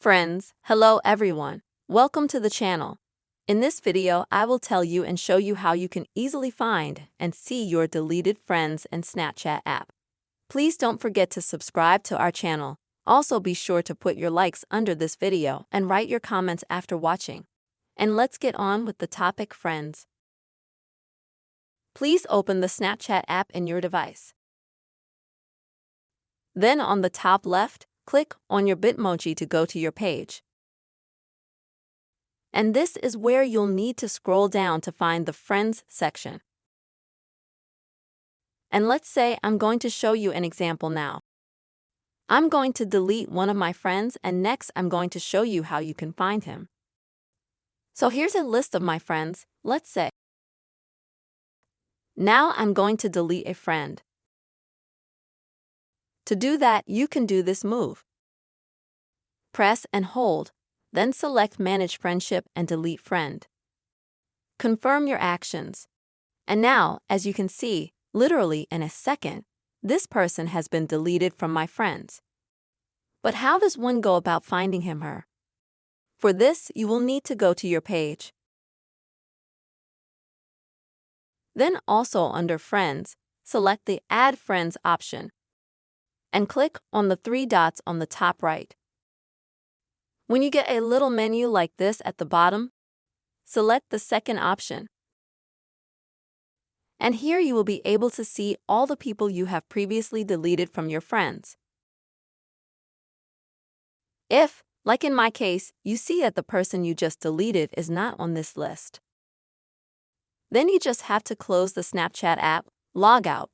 Friends, hello everyone. Welcome to the channel. In this video, I will tell you and show you how you can easily find and see your deleted friends in Snapchat app. Please don't forget to subscribe to our channel. Also be sure to put your likes under this video and write your comments after watching. And let's get on with the topic, friends. Please open the Snapchat app in your device. Then on the top left, click on your Bitmoji to go to your page. And this is where you'll need to scroll down to find the Friends section. And let's say I'm going to show you an example now. I'm going to delete one of my friends, and next I'm going to show you how you can find him. So here's a list of my friends, let's say. Now I'm going to delete a friend. To do that, you can do this move. Press and hold, then select Manage Friendship and Delete Friend. Confirm your actions. And now, as you can see, literally in a second, this person has been deleted from my friends. But how does one go about finding him/her? For this, you will need to go to your page. Then also under Friends, select the Add Friends option and click on the three dots on the top right. When you get a little menu like this at the bottom, select the second option. And here you will be able to see all the people you have previously deleted from your friends. If, like in my case, you see that the person you just deleted is not on this list, then you just have to close the Snapchat app, log out,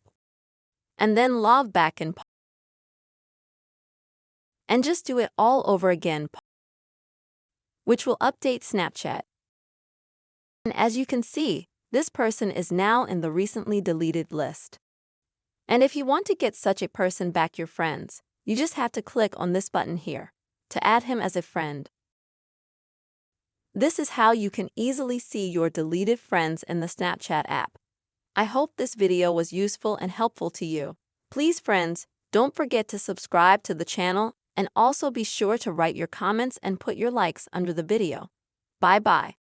and then log back in. And just do it all over again, which will update Snapchat. And as you can see, this person is now in the recently deleted list. And if you want to get such a person back your friends, you just have to click on this button here to add him as a friend. This is how you can easily see your deleted friends in the Snapchat app. I hope this video was useful and helpful to you. Please, friends, don't forget to subscribe to the channel and also be sure to write your comments and put your likes under the video. Bye-bye.